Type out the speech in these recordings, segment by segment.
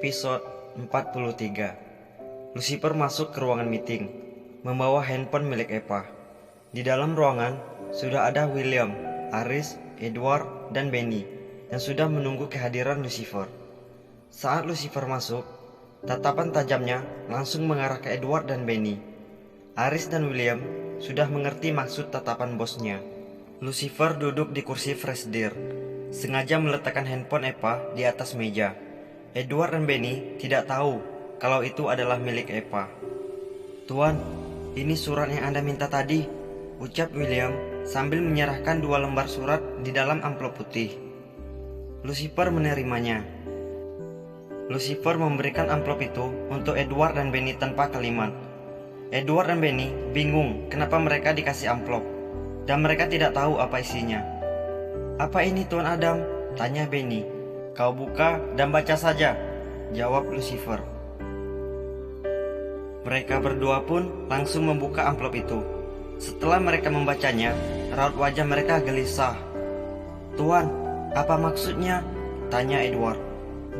Episode 43. Lucifer masuk ke ruangan meeting, membawa handphone milik Eva. Di dalam ruangan, sudah ada William, Aris, Edward, dan Benny yang sudah menunggu kehadiran Lucifer. Saat Lucifer masuk, tatapan tajamnya langsung mengarah ke Edward dan Benny. Aris dan William sudah mengerti maksud tatapan bosnya. Lucifer duduk di kursi Fresdir, sengaja meletakkan handphone Eva di atas meja. Edward dan Benny tidak tahu kalau itu adalah milik Eva. "Tuan, ini surat yang Anda minta tadi," ucap William sambil menyerahkan 2 lembar surat di dalam amplop putih. Lucifer menerimanya. Lucifer memberikan amplop itu untuk Edward dan Benny tanpa kalimat. Edward dan Benny bingung kenapa mereka dikasih amplop, dan mereka tidak tahu apa isinya. "Apa ini, Tuan Adam?" tanya Benny. "Kau buka dan baca saja," jawab Lucifer. Mereka berdua pun langsung membuka amplop itu. Setelah mereka membacanya, raut wajah mereka gelisah. "Tuan, apa maksudnya?" tanya Edward.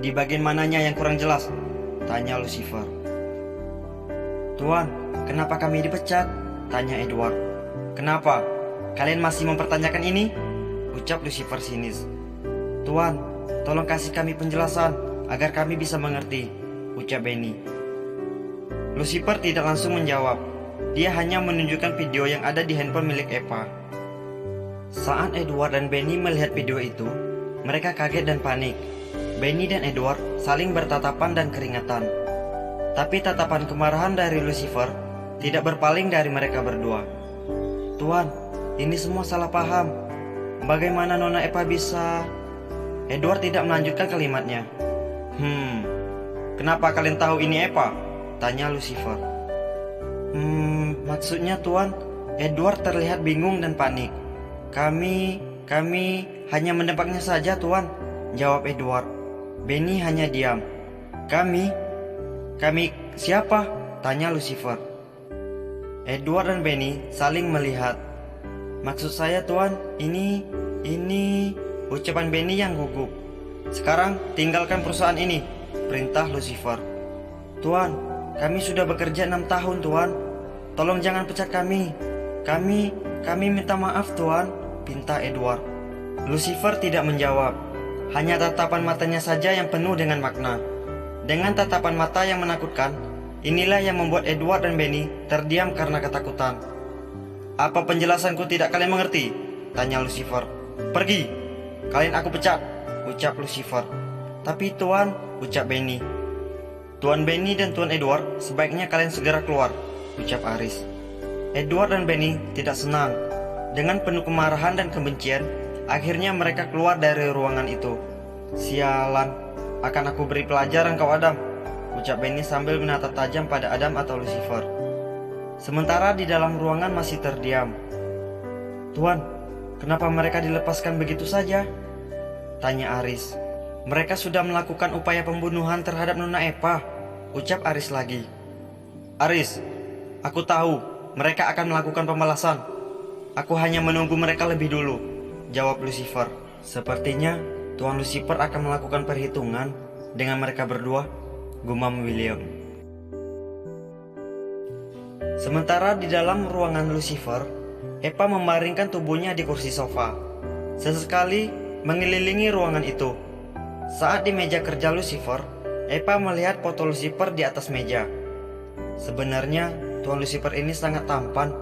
"Di bagian mananya yang kurang jelas?" tanya Lucifer. "Tuan, kenapa kami dipecat?" tanya Edward. "Kenapa? Kalian masih mempertanyakan ini?" ucap Lucifer sinis. "Tuan, tolong kasih kami penjelasan agar kami bisa mengerti," ucap Benny. Lucifer tidak langsung menjawab. Dia hanya menunjukkan video yang ada di handphone milik Eva. Saat Edward dan Benny melihat video itu, mereka kaget dan panik. Benny dan Edward saling bertatapan dan keringatan. Tapi tatapan kemarahan dari Lucifer tidak berpaling dari mereka berdua. "Tuan, ini semua salah paham. Bagaimana Nona Eva bisa..." Edward tidak melanjutkan kalimatnya. Kenapa kalian tahu ini Eva?" tanya Lucifer. Maksudnya Tuan," Edward terlihat bingung dan panik. Kami hanya menebaknya saja Tuan," jawab Edward. Benny hanya diam. Kami siapa?" tanya Lucifer. Edward dan Benny saling melihat. "Maksud saya Tuan, ini," ucapan Benny yang gugup. "Sekarang tinggalkan perusahaan ini," perintah Lucifer. "Tuan, kami sudah bekerja 6 tahun Tuan. Tolong jangan pecat kami. Kami minta maaf Tuan," pinta Edward. Lucifer tidak menjawab. Hanya tatapan matanya saja yang penuh dengan makna. Dengan tatapan mata yang menakutkan, inilah yang membuat Edward dan Benny terdiam karena ketakutan. "Apa penjelasanku tidak kalian mengerti?" tanya Lucifer. "Pergi, kalian aku pecat," ucap Lucifer. "Tapi Tuan," ucap Benny. "Tuan Benny dan Tuan Edward, sebaiknya kalian segera keluar," ucap Aris. Edward dan Benny tidak senang. Dengan penuh kemarahan dan kebencian, akhirnya mereka keluar dari ruangan itu. "Sialan, akan aku beri pelajaran kau Adam," ucap Benny sambil menatap tajam pada Adam atau Lucifer. Sementara di dalam ruangan masih terdiam. "Tuan, kenapa mereka dilepaskan begitu saja?" tanya Aris. "Mereka sudah melakukan upaya pembunuhan terhadap Nona Eva," ucap Aris lagi. "Aris, aku tahu mereka akan melakukan pembalasan. Aku hanya menunggu mereka lebih dulu," jawab Lucifer. "Sepertinya Tuan Lucifer akan melakukan perhitungan dengan mereka berdua," gumam William. Sementara di dalam ruangan Lucifer, Eva membaringkan tubuhnya di kursi sofa, sesekali mengelilingi ruangan itu. Saat di meja kerja Lucifer, Eva melihat foto Lucifer di atas meja. "Sebenarnya Tuan Lucifer ini sangat tampan,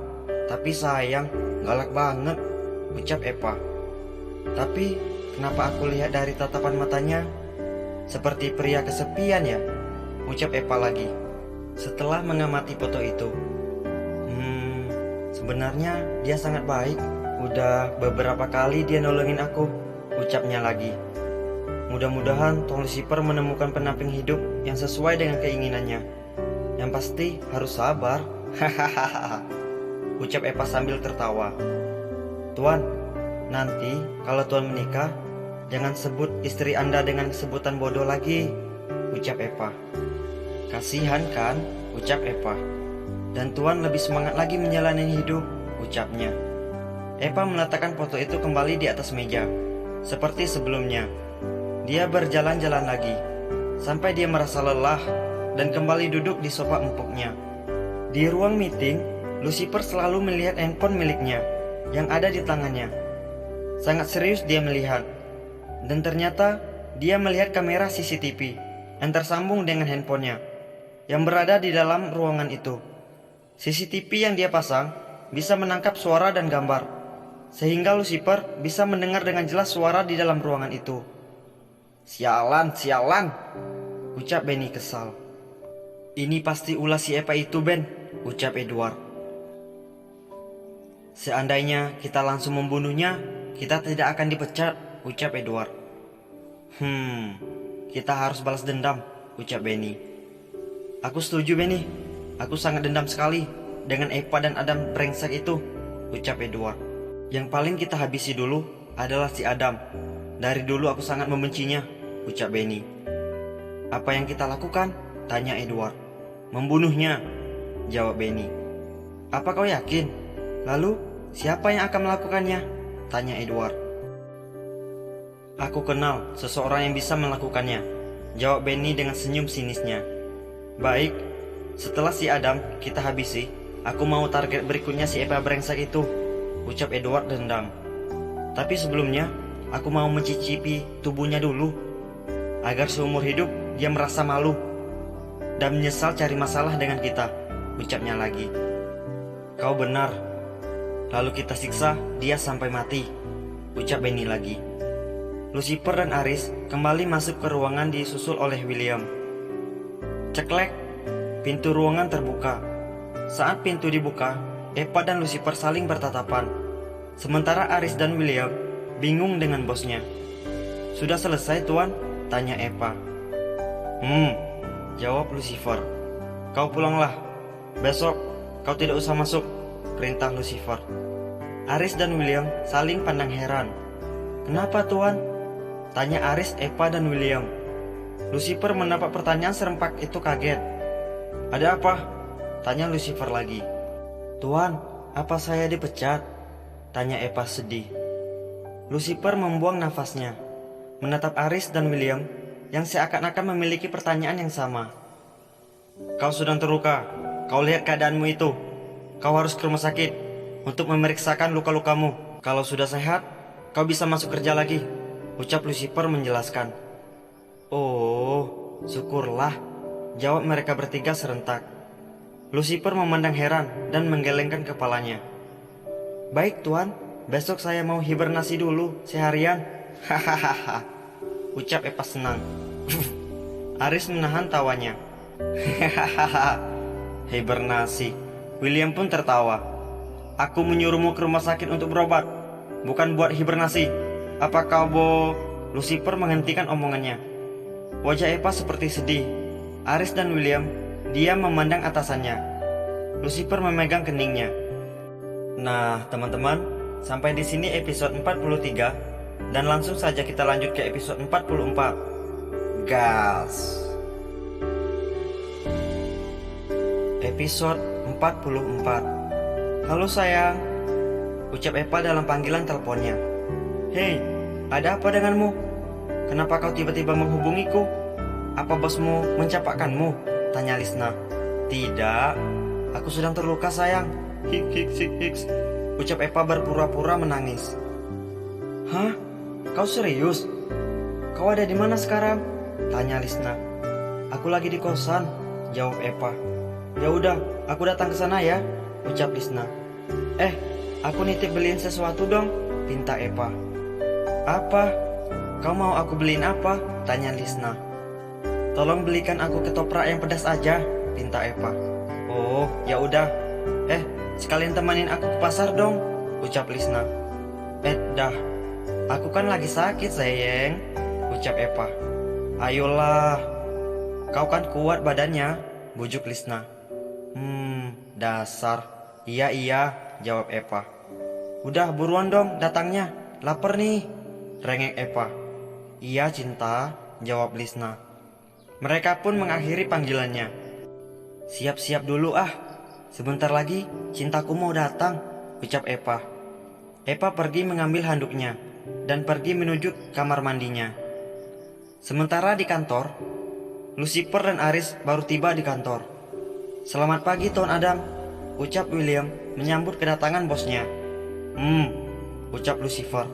tapi sayang, galak banget," ucap Eva. "Tapi kenapa aku lihat dari tatapan matanya seperti pria kesepian ya?" ucap Eva lagi. Setelah mengamati foto itu, "Sebenarnya dia sangat baik. Udah beberapa kali dia nolongin aku," ucapnya lagi. "Mudah-mudahan Tuan Lucifer menemukan pendamping hidup yang sesuai dengan keinginannya. Yang pasti harus sabar." "Hahaha," ucap Eva sambil tertawa. "Tuan, nanti kalau Tuan menikah, jangan sebut istri Anda dengan sebutan bodoh lagi," ucap Eva. "Kasihan kan?" ucap Eva. "Dan Tuan lebih semangat lagi menjalani hidup," ucapnya. Eva meletakkan foto itu kembali di atas meja, seperti sebelumnya. Dia berjalan-jalan lagi. sampai dia merasa lelah dan kembali duduk di sofa empuknya. Di ruang meeting, Lucifer selalu melihat handphone miliknya yang ada di tangannya. Sangat serius dia melihat, dan ternyata dia melihat kamera CCTV yang tersambung dengan handphonenya yang berada di dalam ruangan itu. CCTV yang dia pasang bisa menangkap suara dan gambar, sehingga Lucifer bisa mendengar dengan jelas suara di dalam ruangan itu. Sialan, ucap Benny kesal. Ini pasti ulah si Eva itu, Ben, ucap Edward. Seandainya kita langsung membunuhnya, kita tidak akan dipecat, ucap Edward. Kita harus balas dendam, ucap Benny. Aku setuju, Benny. Aku sangat dendam sekali dengan Eva dan Adam brengsek itu, ucap Edward. Yang paling kita habisi dulu adalah si Adam. Dari dulu aku sangat membencinya, ucap Benny. Apa yang kita lakukan? Tanya Edward. Membunuhnya, jawab Benny. Apa kau yakin? Lalu, siapa yang akan melakukannya? Tanya Edward. Aku kenal seseorang yang bisa melakukannya, jawab Benny dengan senyum sinisnya. Baik, setelah si Adam kita habisi, aku mau target berikutnya si Eva brengsek itu, ucap Edward dendam. Tapi sebelumnya, aku mau mencicipi tubuhnya dulu, agar seumur hidup dia merasa malu dan menyesal cari masalah dengan kita, ucapnya lagi. Kau benar. Lalu kita siksa dia sampai mati, ucap Benny lagi. Lucifer dan Aris kembali masuk ke ruangan disusul oleh William. Ceklek, pintu ruangan terbuka. Saat pintu dibuka, Eva dan Lucifer saling bertatapan. Sementara Aris dan William bingung dengan bosnya. Sudah selesai, Tuan? Tanya Eva. Jawab Lucifer. Kau pulanglah. Besok kau tidak usah masuk, perintah Lucifer. Aris dan William saling pandang heran. Kenapa, Tuan? Tanya Aris, Eva, dan William. Lucifer mendapat pertanyaan serempak itu kaget. Ada apa? Tanya Lucifer lagi. Tuan, apa saya dipecat? Tanya Eva sedih. Lucifer membuang nafasnya, menatap Aris dan William yang seakan-akan memiliki pertanyaan yang sama. Kau sedang terluka. Kau lihat keadaanmu itu. Kau harus ke rumah sakit untuk memeriksakan luka-lukamu. Kalau sudah sehat, kau bisa masuk kerja lagi, ucap Lucifer menjelaskan. Oh, syukurlah, jawab mereka bertiga serentak. Lucifer memandang heran dan menggelengkan kepalanya. Baik, Tuan, besok saya mau hibernasi dulu seharian. Hahaha, ucap Eva senang. Aris menahan tawanya. Hahaha, hibernasi. William pun tertawa. Aku menyuruhmu ke rumah sakit untuk berobat, bukan buat hibernasi. Apa kau Lucifer menghentikan omongannya. Wajah Eva seperti sedih. Aris dan William diam memandang atasannya. Lucifer memegang keningnya. Nah, teman-teman, sampai di sini episode 43 dan langsung saja kita lanjut ke episode 44. Gas. Episode 44. Halo sayang, ucap Eva dalam panggilan teleponnya. Hei, ada apa denganmu? Kenapa kau tiba-tiba menghubungiku? Apa bosmu mencampakkanmu? Tanya Lisna. Tidak, aku sedang terluka sayang. Hiks, ucap Eva berpura-pura menangis. Hah? Kau serius? Kau ada di mana sekarang? Tanya Lisna. Aku lagi di kosan, jawab Eva. Ya udah, aku datang ke sana ya, ucap Lisna. Aku nitip beliin sesuatu dong, pinta Eva. Apa? Kau mau aku beliin apa? Tanya Lisna. Tolong belikan aku ketoprak yang pedas aja, pinta Eva. Oh, ya udah. Sekalian temanin aku ke pasar dong, ucap Lisna. Dah, aku kan lagi sakit sayang, ucap Eva. Ayolah, kau kan kuat badannya, bujuk Lisna. Dasar. Iya, jawab Eva. Udah buruan dong datangnya, lapar nih, rengek Eva. Iya cinta, jawab Lisna. Mereka pun mengakhiri panggilannya. Siap-siap dulu sebentar lagi cintaku mau datang, ucap Eva. Eva pergi mengambil handuknya dan pergi menuju kamar mandinya. Sementara di kantor, Lucifer dan Aris baru tiba di kantor. "Selamat pagi, Tuan Adam," ucap William menyambut kedatangan bosnya. Ucap Lucifer.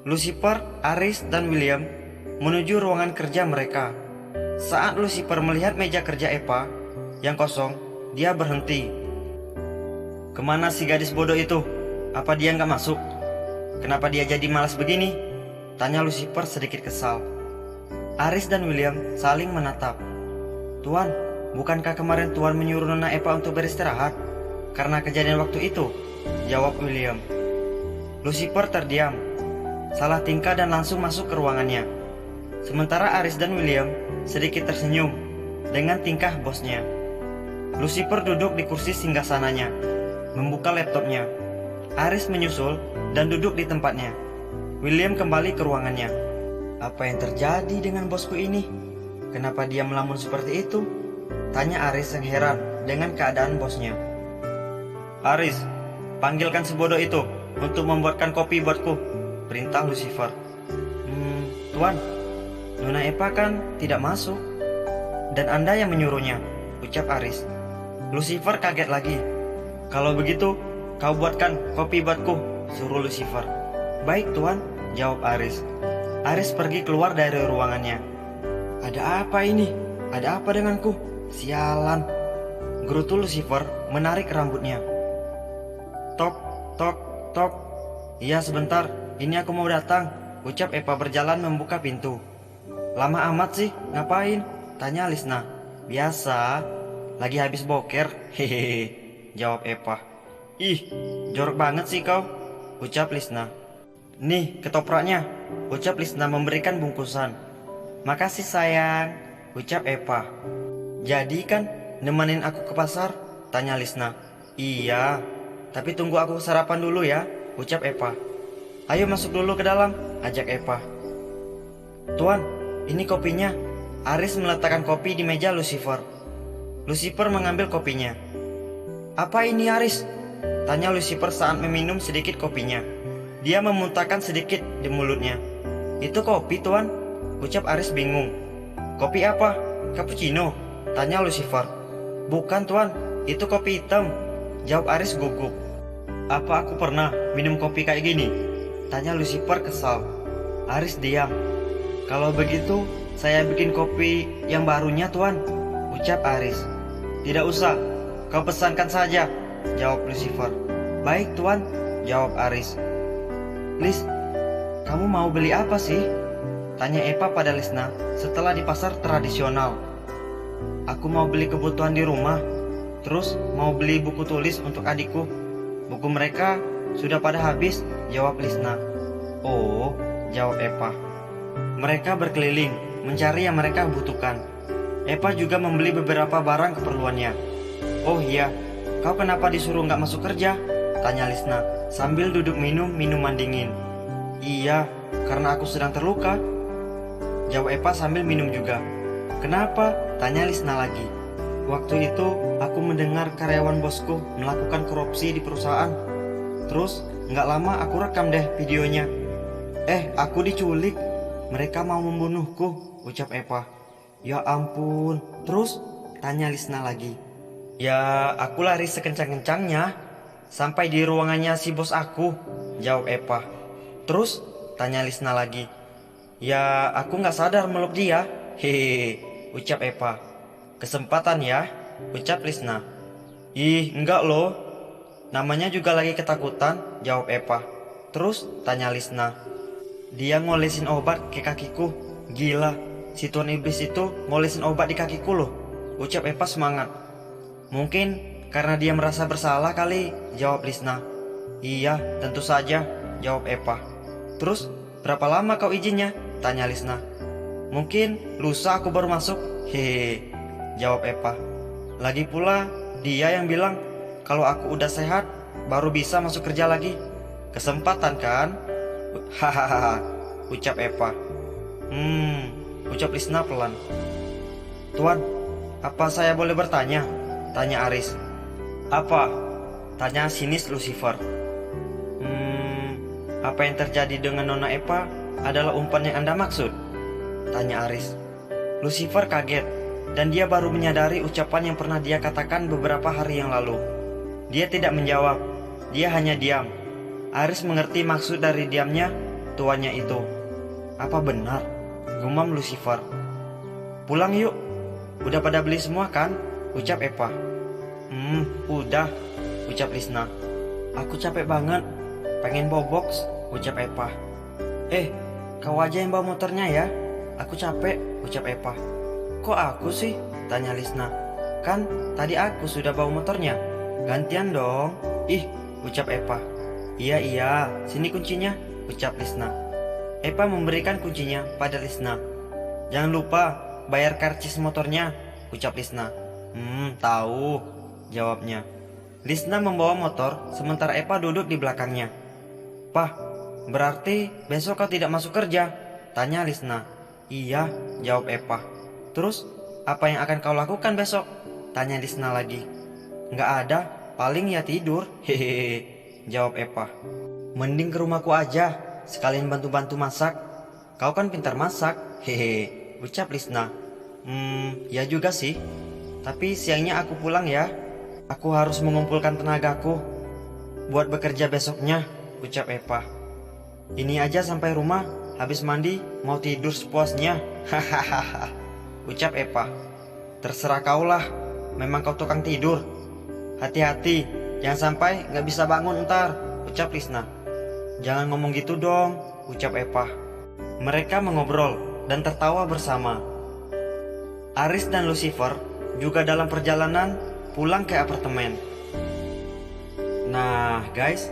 Lucifer, Aris, dan William menuju ruangan kerja mereka. Saat Lucifer melihat meja kerja Eva yang kosong, dia berhenti. "Kemana si gadis bodoh itu? Apa dia nggak masuk? Kenapa dia jadi malas begini?" tanya Lucifer sedikit kesal. Aris dan William saling menatap. "Tuan, bukankah kemarin Tuan menyuruh Nona Eva untuk beristirahat karena kejadian waktu itu?" jawab William. Lucifer terdiam, salah tingkah dan langsung masuk ke ruangannya. Sementara Aris dan William sedikit tersenyum dengan tingkah bosnya. Lucifer duduk di kursi singgasananya, membuka laptopnya. Aris menyusul dan duduk di tempatnya. William kembali ke ruangannya. "Apa yang terjadi dengan bosku ini? Kenapa dia melamun seperti itu?" tanya Aris yang heran dengan keadaan bosnya. "Aris, panggilkan si bodoh itu untuk membuatkan kopi buatku," perintah Lucifer. Tuan, Nona Eva kan tidak masuk, dan Anda yang menyuruhnya," ucap Aris. Lucifer kaget lagi. "Kalau begitu, kau buatkan kopi buatku," suruh Lucifer. "Baik, Tuan," jawab Aris. Aris pergi keluar dari ruangannya. "Ada apa ini? Ada apa denganku? Sialan," gerutu Lucifer menarik rambutnya. "Tok, tok, tok." "Iya sebentar, ini aku mau datang," ucap Eva berjalan membuka pintu. "Lama amat sih, ngapain?" tanya Lisna. "Biasa, lagi habis boker." "Hehehe," jawab Eva. "Ih, jorok banget sih kau," ucap Lisna. "Nih, ketopraknya," ucap Lisna memberikan bungkusan. "Makasih sayang," ucap Eva. "Jadi kan nemenin aku ke pasar?" tanya Lisna. "Iya, tapi tunggu aku sarapan dulu ya," ucap Eva. "Ayo masuk dulu ke dalam," ajak Eva. "Tuan, ini kopinya." Aris meletakkan kopi di meja Lucifer. Lucifer mengambil kopinya. "Apa ini, Aris?" tanya Lucifer saat meminum sedikit kopinya. Dia memuntahkan sedikit di mulutnya. "Itu kopi, Tuan," ucap Aris bingung. "Kopi apa? Cappuccino?" tanya Lucifer. "Bukan, Tuan, itu kopi hitam," jawab Aris gugup. "Apa aku pernah minum kopi kayak gini?" tanya Lucifer kesal. Aris diam. "Kalau begitu, saya bikin kopi yang barunya, Tuan," ucap Aris. "Tidak usah, kau pesankan saja," jawab Lucifer. "Baik, Tuan," jawab Aris. "Lis, kamu mau beli apa sih?" tanya Eva pada Lisna setelah di pasar tradisional. "Aku mau beli kebutuhan di rumah, terus mau beli buku tulis untuk adikku. Buku mereka sudah pada habis," jawab Lisna. "Oh," jawab Eva. Mereka berkeliling mencari yang mereka butuhkan. Eva juga membeli beberapa barang keperluannya. "Oh iya, kau kenapa disuruh nggak masuk kerja?" tanya Lisna sambil duduk minum minuman dingin. "Iya, karena aku sedang terluka," jawab Eva sambil minum juga. "Kenapa?" tanya Lisna lagi. "Waktu itu aku mendengar karyawan bosku melakukan korupsi di perusahaan. Terus nggak lama aku rekam deh videonya. Aku diculik. Mereka mau membunuhku," ucap Eva. "Ya ampun, terus?" tanya Lisna lagi. "Ya, aku lari sekencang-kencangnya sampai di ruangannya si bos aku," jawab Eva. "Terus?" tanya Lisna lagi. "Ya, aku nggak sadar meluk dia. Hehehe," ucap Eva. "Kesempatan ya," ucap Lisna. "Ih, enggak loh. Namanya juga lagi ketakutan," jawab Eva. "Terus?" tanya Lisna. "Dia ngolesin obat ke kakiku. Gila, si tuan iblis itu ngolesin obat di kakiku loh," ucap Eva semangat. "Mungkin karena dia merasa bersalah kali," jawab Lisna. "Iya, tentu saja," jawab Eva. "Terus berapa lama kau izinnya?" tanya Lisna. "Mungkin lusa aku baru masuk." "Hehehe," jawab Eva. "Lagi pula dia yang bilang kalau aku udah sehat baru bisa masuk kerja lagi. Kesempatan kan?" "Hahaha," ucap Eva. Ucap Lisna pelan. "Tuan, apa saya boleh bertanya?" tanya Aris. "Apa?" tanya sinis Lucifer. "Apa yang terjadi dengan Nona Eva adalah umpan yang Anda maksud?" tanya Aris. Lucifer kaget, dan dia baru menyadari ucapan yang pernah dia katakan beberapa hari yang lalu. Dia tidak menjawab, dia hanya diam. Aris mengerti maksud dari diamnya tuannya itu. Apa benar? Gumam Lucifer. Pulang yuk. Udah pada beli semua kan? Ucap Eva. Udah, ucap Lisna. Aku capek banget, pengen bawa box, ucap Eva. Kau aja yang bawa motornya ya. Aku capek, ucap Eva. Kok aku sih? Tanya Lisna. Kan tadi aku sudah bawa motornya. Gantian dong. Ih, ucap Eva. Iya, sini kuncinya, ucap Lisna. Eva memberikan kuncinya pada Lisna. Jangan lupa bayar karcis motornya, ucap Lisna. Tahu, jawabnya. Lisna membawa motor sementara Eva duduk di belakangnya. Pah, berarti besok kau tidak masuk kerja? Tanya Lisna. Iya, jawab Eva. Terus, apa yang akan kau lakukan besok? Tanya Lisna lagi. Nggak ada, paling ya tidur, hehehe, jawab Eva. Mending ke rumahku aja, sekalian bantu-bantu masak. Kau kan pintar masak, hehehe, ucap Lisna. Ya juga sih. Tapi siangnya aku pulang ya. Aku harus mengumpulkan tenagaku buat bekerja besoknya, ucap Eva. Ini aja sampai rumah, habis mandi mau tidur sepuasnya. Hahaha, ucap Eva. Terserah kaulah, memang kau tukang tidur. Hati-hati, jangan sampai gak bisa bangun ntar, ucap Lisna. Jangan ngomong gitu dong, ucap Eva. Mereka mengobrol dan tertawa bersama. Aris dan Lucifer juga dalam perjalanan pulang ke apartemen. Nah guys,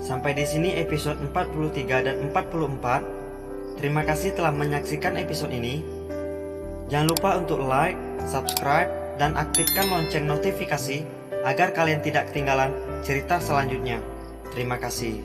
sampai di sini episode 43 dan 44. Terima kasih telah menyaksikan episode ini. Jangan lupa untuk like, subscribe, dan aktifkan lonceng notifikasi agar kalian tidak ketinggalan cerita selanjutnya. Terima kasih.